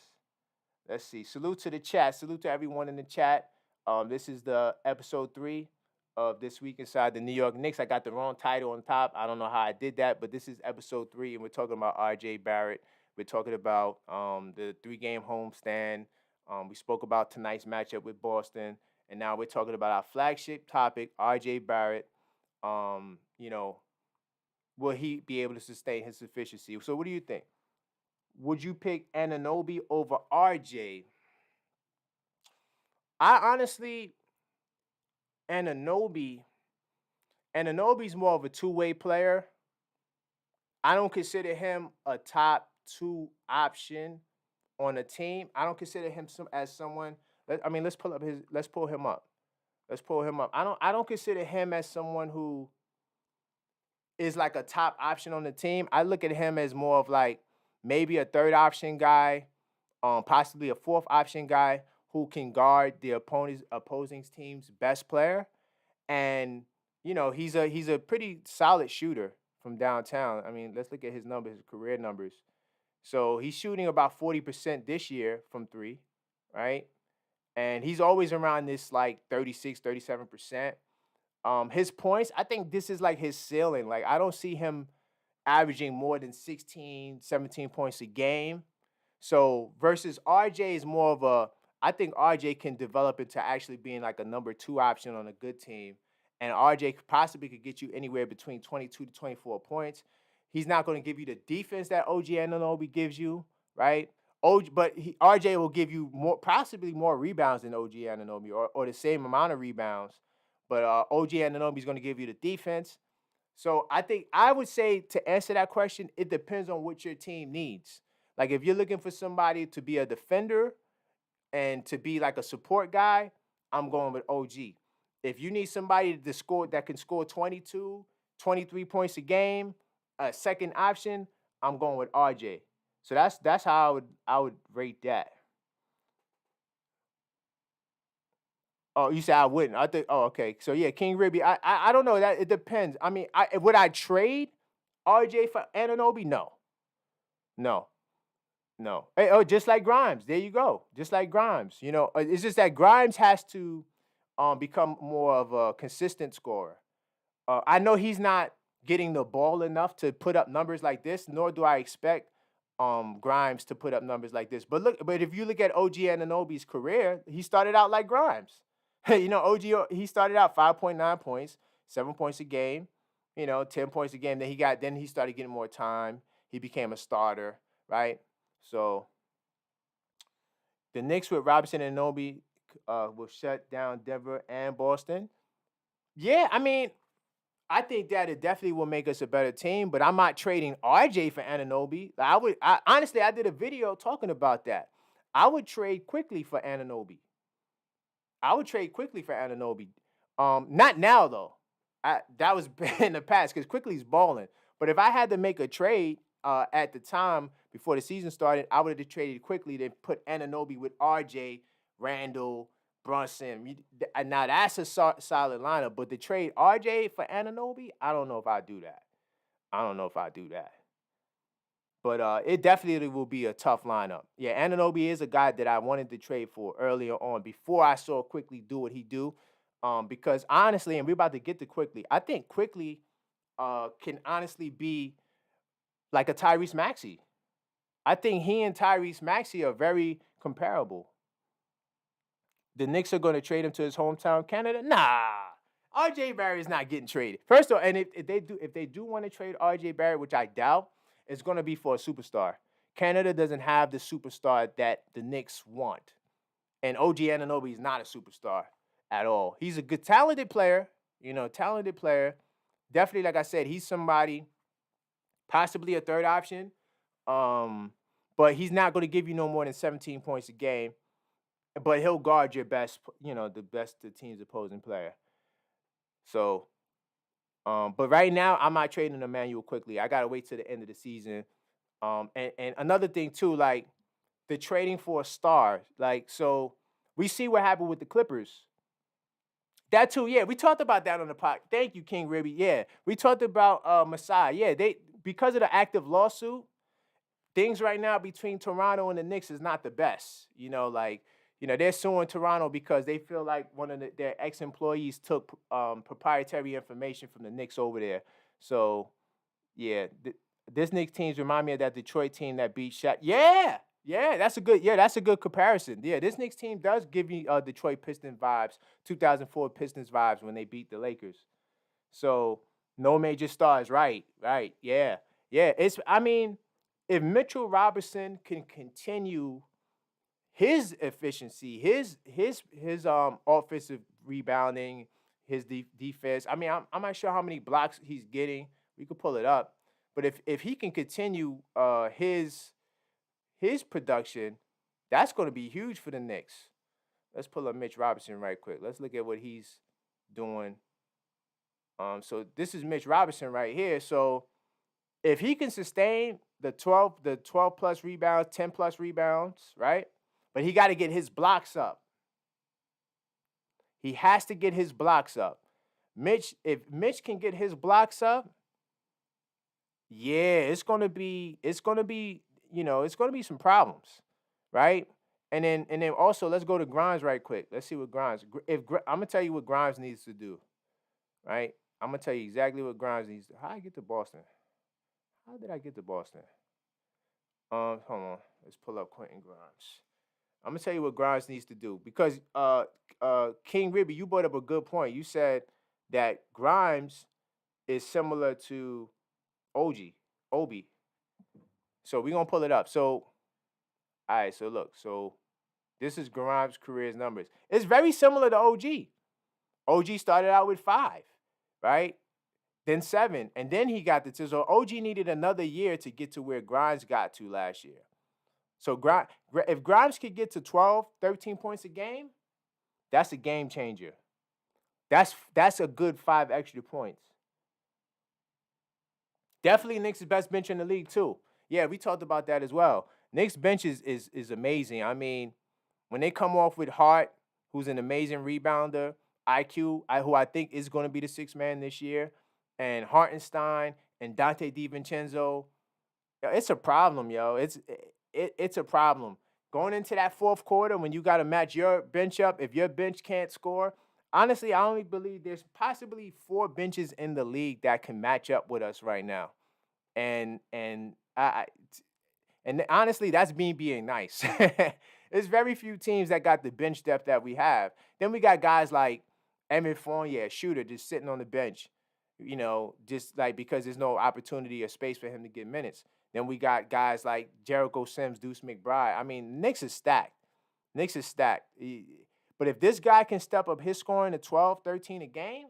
Let's see. Salute to the chat. Salute to everyone in the chat. This is the episode 3 of This Week Inside the New York Knicks. I got the wrong title on top. I don't know how I did that, but this is episode 3, and we're talking about RJ Barrett. We're talking about the 3-game homestand. We spoke about tonight's matchup with Boston, and now we're talking about our flagship topic, RJ Barrett. Will he be able to sustain his efficiency? So what do you think? Would you pick Anunoby over RJ? I honestly, Anunoby's more of a two-way player. I don't consider him a top 2 option on a team. I don't consider him as someone. Let's pull him up. I don't consider him as someone who is like a top option on the team. I look at him as more of like maybe a 3rd option guy, possibly a 4th option guy who can guard the opposing team's best player. And he's a pretty solid shooter from downtown. I mean, let's look at his numbers, his career numbers. So he's shooting about 40% this year from 3, right? And he's always around this like 36, 37%. His points, I think this is like his ceiling. Like I don't see him averaging more than 16, 17 points a game. So versus RJ is more of I think RJ can develop into actually being like a number 2 option on a good team. And RJ possibly could get you anywhere between 22 to 24 points. He's not going to give you the defense that OG Anunoby gives you, right? RJ will give you possibly more rebounds than OG Anunoby or the same amount of rebounds. But OG Anunoby is going to give you the defense. So I would say to answer that question, it depends on what your team needs. Like if you're looking for somebody to be a defender and to be like a support guy, I'm going with OG. If you need somebody that can score 22, 23 points a game, a 2nd option, I'm going with RJ. So that's how I would rate that. Oh, you say I wouldn't. I think. Oh, okay. So yeah, King Ribby. I don't know. That it depends. I mean, would I trade RJ for Anunoby? No. No. Hey, oh, just like Grimes. There you go. Just like Grimes. It's just that Grimes has to become more of a consistent scorer. I know he's not getting the ball enough to put up numbers like this, nor do I expect Grimes to put up numbers like this. But if you look at OG Anunoby's career, he started out like Grimes. OG, he started out 5.9 points, 7 points a game, 10 points a game. Then he started getting more time. He became a starter, right? So the Knicks with Robinson and Anunoby will shut down Denver and Boston. Yeah, I mean, I think that it definitely will make us a better team, but I'm not trading RJ for Anunoby. Honestly, I did a video talking about that. I would trade Quickley for Anunoby. Not now though. That was in the past because Quickley's balling. But if I had to make a trade at the time before the season started, I would have traded Quickley to put Anunoby with RJ, Randall, Brunson. Now that's a solid lineup. But to trade RJ for Anunoby, I don't know if I do that. But it definitely will be a tough lineup. Yeah, Anunoby is a guy that I wanted to trade for earlier on before I saw Quickley do what he do. Because honestly, and we're about to get to Quickley, I think Quickley can honestly be like a Tyrese Maxey. I think he and Tyrese Maxey are very comparable. The Knicks are going to trade him to his hometown, Canada? Nah. RJ Barrett is not getting traded. First of all, and if they do want to trade RJ Barrett, which I doubt, it's going to be for a superstar. Canada doesn't have the superstar that the Knicks want. And OG Anunoby is not a superstar at all. He's a good, talented player, Definitely, like I said, he's somebody, possibly a third option. But he's not going to give you no more than 17 points a game. But he'll guard your best, the team's opposing player. So, but right now, I'm not trading Immanuel Quickley. I got to wait till the end of the season. And another thing, too, like the trading for a star. Like, so we see what happened with the Clippers. That, too, yeah, we talked about that on the pod. Thank you, King Ribby. Yeah, we talked about Masai. Yeah, because of the active lawsuit, things right now between Toronto and the Knicks is not the best. They're suing Toronto because they feel like one of their ex-employees took proprietary information from the Knicks over there. So, yeah, this Knicks teams remind me of that Detroit team that beat Shaq. Yeah, that's a good comparison. Yeah, this Knicks team does give me Detroit Pistons vibes, 2004 Pistons vibes when they beat the Lakers. So, no major stars, right, yeah. If Mitchell Robinson can continue his efficiency, his offensive rebounding, his defense. I'm not sure how many blocks he's getting. We could pull it up, but if he can continue his production, that's going to be huge for the Knicks. Let's pull up Mitch Robinson right quick. Let's look at what he's doing. So this is Mitch Robinson right here. So if he can sustain the 12 plus rebounds, 10 plus rebounds, right? But he got to get his blocks up. He has to get his blocks up. If Mitch can get his blocks up, yeah, it's gonna be some problems, right? And then also let's go to Grimes right quick. Let's see what Grimes. I'm gonna tell you what Grimes needs to do, right? I'm gonna tell you exactly what Grimes needs to. How did I get to Boston? Hold on. Let's pull up Quentin Grimes. I'm gonna tell you what Grimes needs to do because King Ribby, you brought up a good point. You said that Grimes is similar to Obi. So we're gonna pull it up. So, all right. So look. So this is Grimes' career numbers. It's very similar to OG. OG started out with 5, right? Then 7, and then he got the 2. So OG needed another year to get to where Grimes got to last year. So if Grimes could get to 12, 13 points a game, that's a game changer. That's a good 5 extra points. Definitely Knicks' best bench in the league too. Yeah, we talked about that as well. Knicks' bench is amazing. I mean, when they come off with Hart, who's an amazing rebounder, IQ, who I think is going to be the 6th man this year, and Hartenstein and Dante DiVincenzo, it's a problem, yo. it's a problem. Going into that fourth quarter when you got to match your bench up, if your bench can't score, honestly, I only believe there's possibly 4 benches in the league that can match up with us right now. And honestly, that's me being nice. There's very few teams that got the bench depth that we have. Then we got guys like Evan Fournier, shooter, just sitting on the bench, just like because there's no opportunity or space for him to get minutes. Then we got guys like Jericho Sims, Deuce McBride. I mean, Knicks is stacked. Knicks is stacked. But if this guy can step up his scoring to 12, 13 a game,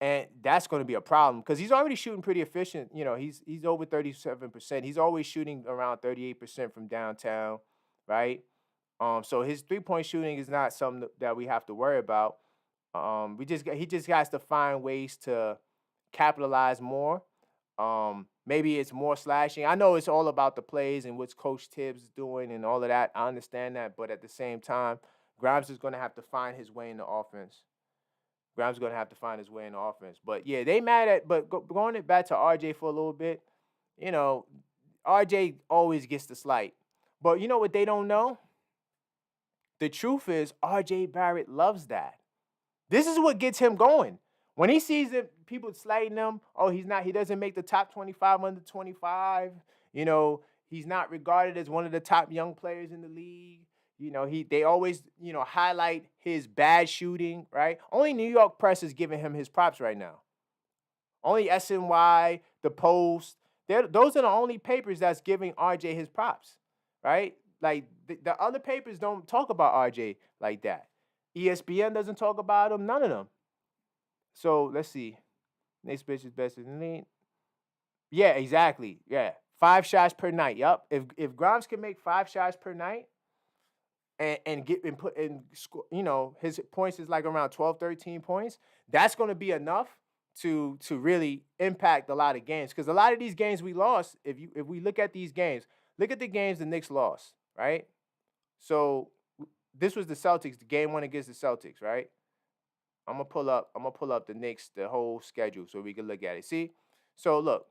and that's going to be a problem because he's already shooting pretty efficient. He's over 37%. He's always shooting around 38% from downtown, right? So his 3-point shooting is not something that we have to worry about. He just has to find ways to capitalize more. Maybe it's more slashing. I know it's all about the plays and what Coach Tibbs is doing and all of that. I understand that, but at the same time, Grimes is going to have to find his way in the offense. But yeah, they mad at. But going it back to RJ for a little bit, RJ always gets the slight. But you know what they don't know? The truth is, RJ Barrett loves that. This is what gets him going. When he sees that people slighting him, he doesn't make the top 25 under 25. He's not regarded as one of the top young players in the league. They always, highlight his bad shooting, right? Only New York press is giving him his props right now. Only SNY, the Post, those are the only papers that's giving RJ his props, right? Like the other papers don't talk about RJ like that. ESPN doesn't talk about him, none of them. So let's see. Next bitch is best in the league. Yeah, exactly. Yeah. 5 shots per night. Yup. If Grimes can make 5 shots per night, and get and put in, his points is like around 12, 13 points. That's going to be enough to really impact a lot of games. Because a lot of these games we lost, if we look at these games, look at the games the Knicks lost, right? So this was the Celtics, the game 1 against the Celtics, right? I'm gonna pull up the Knicks, the whole schedule, so we can look at it. See, so look,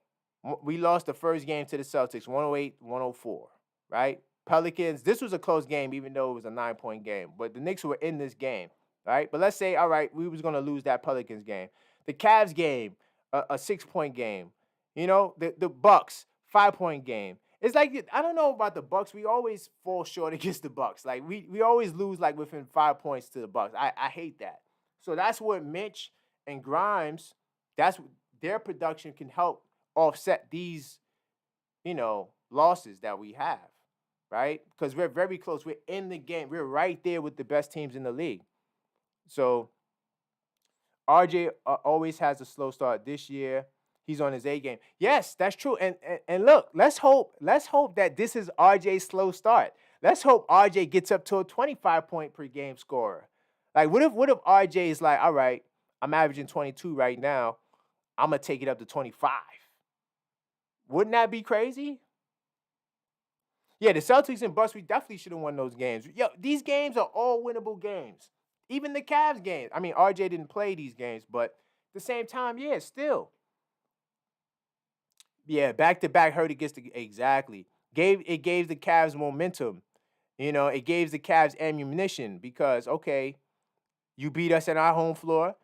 we lost the first game to the Celtics, 108-104, right? Pelicans, this was a close game, even though it was a 9-point game. But the Knicks were in this game, right? But let's say, all right, we was going to lose that Pelicans game. The Cavs game, a 6-point game. The Bucks, 5-point game. It's like, I don't know about the Bucks. We always fall short against the Bucks. Like, we always lose, like, within 5 points to the Bucks. I hate that. So that's what Mitch and Grimes, their production can help offset these, losses that we have. Right? Because we're very close. We're in the game. We're right there with the best teams in the league. So RJ always has a slow start. This year, he's on his A game. Yes, that's true. And look, let's hope that this is RJ's slow start. Let's hope RJ gets up to a 25-point per game scorer. Like, what if RJ is like, all right, I'm averaging 22 right now. I'm gonna take it up to 25. Wouldn't that be crazy? Yeah, the Celtics and Bucks, we definitely should have won those games. Yo, these games are all winnable games. Even the Cavs games. I mean, RJ didn't play these games, but at the same time, yeah, still. Yeah, back-to-back hurt against exactly. It gave the Cavs momentum. It gave the Cavs ammunition because, okay, you beat us at our home floor.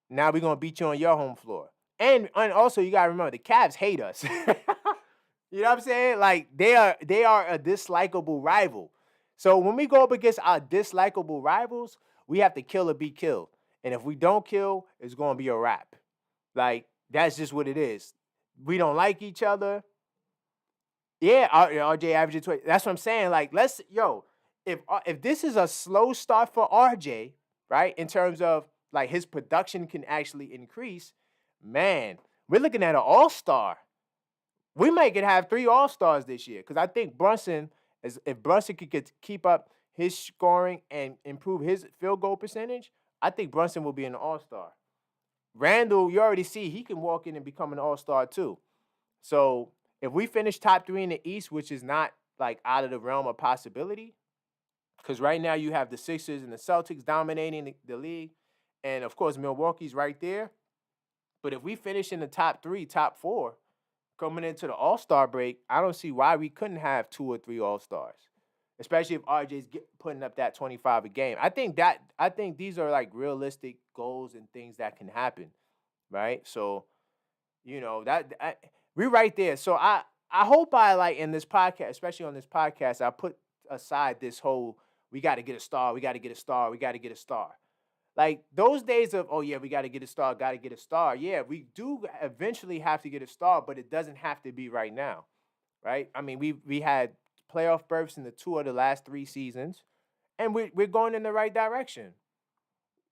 Now we're going to beat you on your home floor. And also, you got to remember, the Cavs hate us. You know what I'm saying? Like, they are a dislikable rival. So when we go up against our dislikable rivals, we have to kill or be killed. And if we don't kill, it's going to be a wrap. Like, that's just what it is. We don't like each other. Yeah, RJ averaging 20. That's what I'm saying. Like, if this is a slow start for RJ, right, in terms of, like, his production can actually increase, man, we're looking at an all-star. We might have 3 all-stars this year because I think if Brunson could keep up his scoring and improve his field goal percentage, I think Brunson will be an all-star. Randall, you already see he can walk in and become an all-star too. So if we finish top 3 in the East, which is not like out of the realm of possibility, because right now you have the Sixers and the Celtics dominating the league, and of course Milwaukee's right there. But if we finish in the top 3, top 4, coming into the All-Star break, I don't see why we couldn't have 2 or 3 All-Stars, especially if RJ's putting up that 25 a game. I think these are like realistic goals and things that can happen, right? So, we're right there. So I hope I like in this podcast, especially on this podcast, I put aside this whole we got to get a star, we got to get a star, we got to get a star. Like those days of, oh yeah, we got to get a star, got to get a star. Yeah, we do eventually have to get a star, but it doesn't have to be right now, right? I mean, we had playoff berths in the 2 of the last 3 seasons, and we're going in the right direction.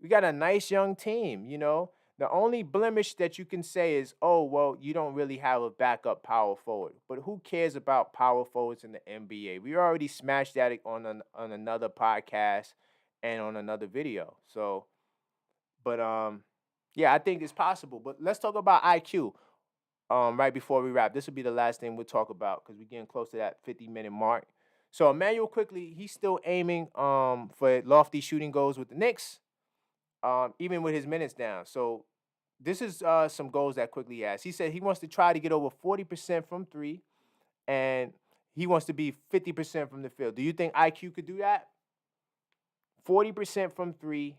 We got a nice young team, The only blemish that you can say is, oh, well, you don't really have a backup power forward. But who cares about power forwards in the NBA? We already smashed that on another podcast and on another video. So, but yeah, I think it's possible. But let's talk about IQ right before we wrap. This will be the last thing we'll talk about because we're getting close to that 50-minute mark. So Immanuel Quickley, he's still aiming for lofty shooting goals with the Knicks, even with his minutes down. So this is some goals that Quickley has. He said he wants to try to get over 40% from 3, and he wants to be 50% from the field. Do you think IQ could do that? 40% from 3,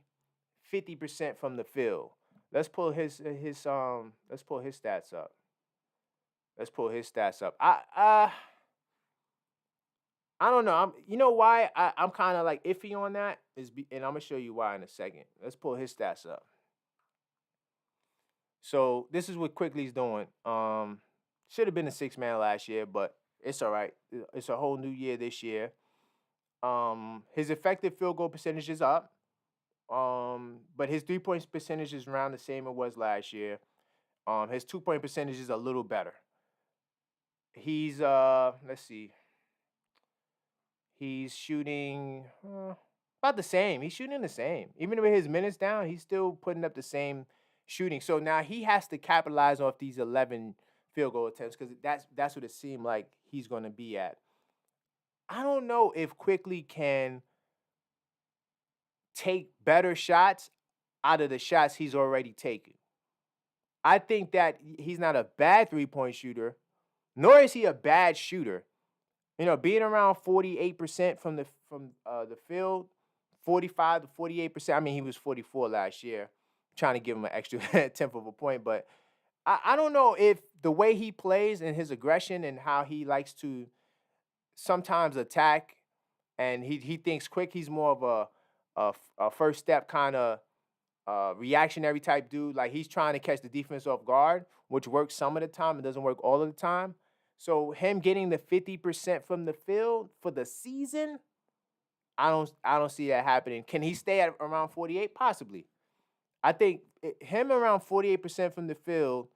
50% from the field. Let's pull his stats up. I don't know. You know why I'm kind of like iffy on that and I'm gonna show you why in a second. Let's pull his stats up. So this is what Quickley's doing. Should have been a 6-man last year, but it's all right. It's a whole new year this year. His effective field goal percentage is up. But his 3-point percentage is around the same it was last year. His 2-point percentage is a little better. He's let's see. He's shooting about the same. He's shooting the same. Even with his minutes down, he's still putting up the same shooting. So now he has to capitalize off these 11 field goal attempts because that's what it seemed like he's going to be at. I don't know if Quickley can take better shots out of the shots he's already taken. I think that he's not a bad 3-point shooter, nor is he a bad shooter. Being around 48% from the field, 45 to 48%. I mean, he was 44 last year. Trying to give him an extra 10th of a point, but I don't know if the way he plays and his aggression and how he likes to sometimes attack, and he thinks quick. He's more of a first step kind of reactionary type dude. Like he's trying to catch the defense off guard, which works some of the time. It doesn't work all of the time. So him getting the 50% from the field for the season, I don't see that happening. Can he stay at around 48? Possibly. I think him around 48% from the field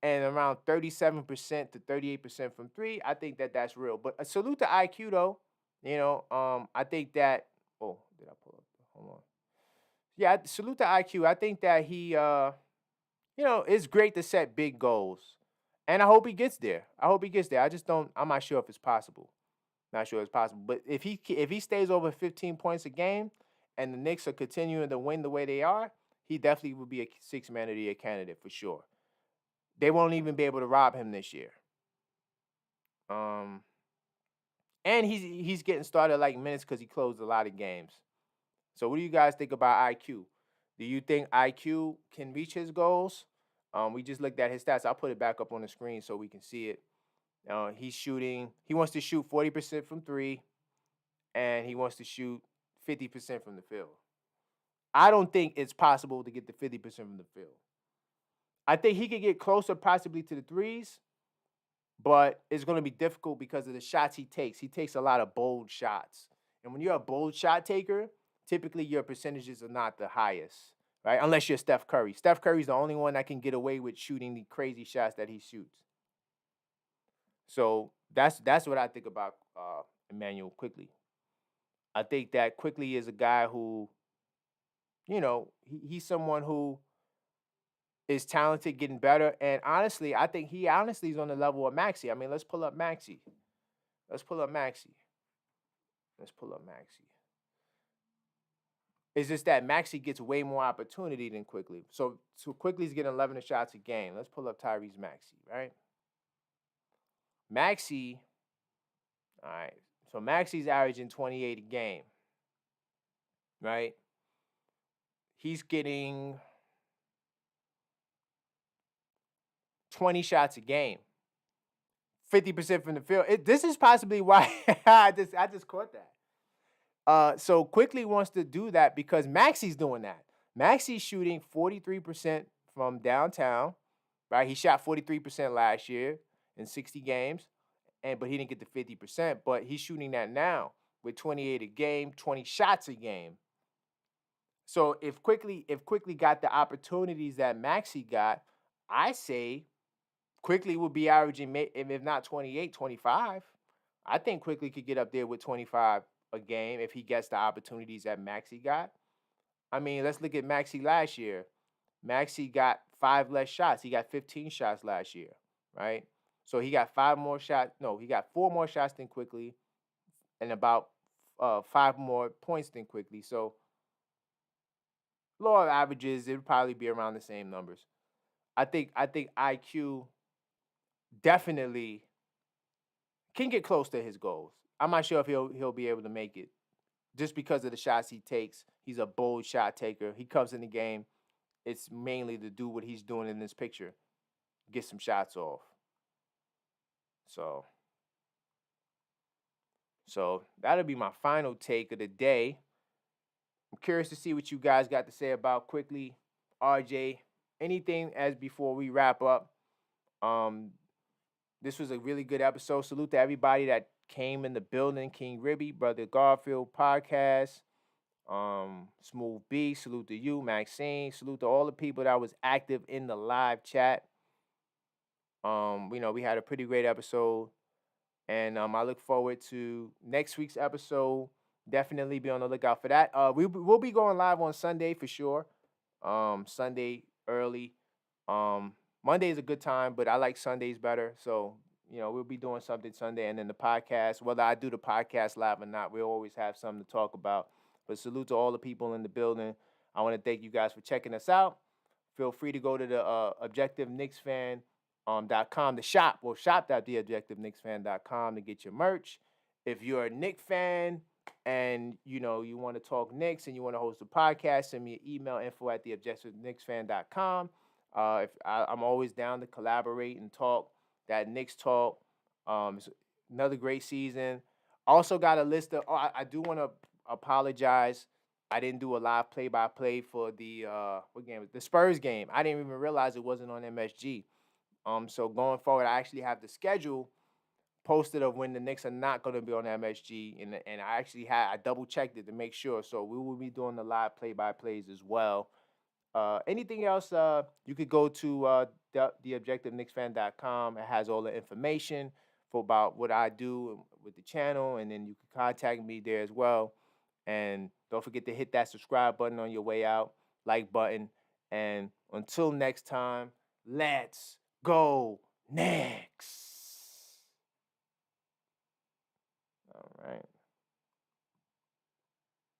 and around 37% to 38% from 3, I think that's real. But a salute to IQ though. I think that. Oh, did I pull up? Hold on. Yeah, salute to IQ. I think that he, it's great to set big goals, and I hope he gets there. I'm not sure if it's possible. Not sure it's possible. But if he stays over 15 points a game, and the Knicks are continuing to win the way they are, he definitely would be a 6-man of the year candidate for sure. They won't even be able to rob him this year. And he's getting started like minutes because he closed a lot of games. So what do you guys think about IQ? Do you think IQ can reach his goals? We just looked at his stats. I'll put it back up on the screen so we can see it. He wants to shoot 40% from 3, and he wants to shoot 50% from the field. I don't think it's possible to get the 50% from the field. I think he could get closer possibly to the 3s, but it's going to be difficult because of the shots he takes. He takes a lot of bold shots. And when you're a bold shot taker, typically your percentages are not the highest, right? Unless you're Steph Curry. Steph Curry's the only one that can get away with shooting the crazy shots that he shoots. So that's what I think about Immanuel Quickley. I think that Quickley is a guy who, he's someone who is talented, getting better. And honestly, I think he honestly is on the level of Maxey. I mean, let's pull up Maxey. It's just that Maxey gets way more opportunity than Quickley. So Quickley's getting 11 shots a game. Let's pull up Tyrese Maxey, right? Maxey, all right. So Maxey's averaging 28 a game, right? He's getting 20 shots a game, 50% from the field. This is possibly why I just caught that. So Quickley wants to do that because Maxey's doing that. Maxey's shooting 43% from downtown, right? He shot 43% last year in 60 games, but he didn't get to 50%. But he's shooting that now with 28 a game, 20 shots a game. So if Quickley got the opportunities that Maxey got, I say Quickley would be averaging, if not 28, 25. I think Quickley could get up there with 25 a game if he gets the opportunities that Maxey got. I mean, let's look at Maxey last year. Maxey got 5 less shots. He got 15 shots last year, right? So he got 5 more shots. No, he got 4 more shots than Quickley and about 5 more points than Quickley. So law of averages, it would probably be around the same numbers. I think IQ definitely can get close to his goals. I'm not sure if he'll be able to make it just because of the shots he takes. He's a bold shot taker. He comes in the game. It's mainly to do what he's doing in this picture, get some shots off. So that'll be my final take of the day. I'm curious to see what you guys got to say about Quickley, RJ, anything as before we wrap up. This was a really good episode. Salute to everybody that came in the building. King Ribby, Brother Garfield Podcast, Smooth B, salute to you, Maxine. Salute to all the people that was active in the live chat. We had a pretty great episode. And I look forward to next week's episode. Definitely be on the lookout for that. We'll be going live on Sunday for sure. Sunday early. Monday is a good time, but I like Sundays better. So, we'll be doing something Sunday. And then the podcast, whether I do the podcast live or not, we'll always have something to talk about. But salute to all the people in the building. I want to thank you guys for checking us out. Feel free to go to the objectiveknicksfan.com, the shop, or shop.theobjectiveknicksfan.com to get your merch. If you're a Knicks fan and you want to talk Knicks and you want to host a podcast, send me an email, info@theobjectiveknicksfan.com. I'm always down to collaborate and talk that Knicks talk. It's another great season. Also got a list of. I do want to apologize. I didn't do a live play-by-play for the what game? The Spurs game. I didn't even realize it wasn't on MSG. So going forward, I actually have the schedule posted of when the Knicks are not going to be on MSG, and I double checked it to make sure. So we will be doing the live play-by-plays as well. Anything else? You could go to theobjectiveknicksfan.com. It has all the information about what I do with the channel, and then you can contact me there as well. And don't forget to hit that subscribe button on your way out, like button. And until next time, let's go Knicks. All right.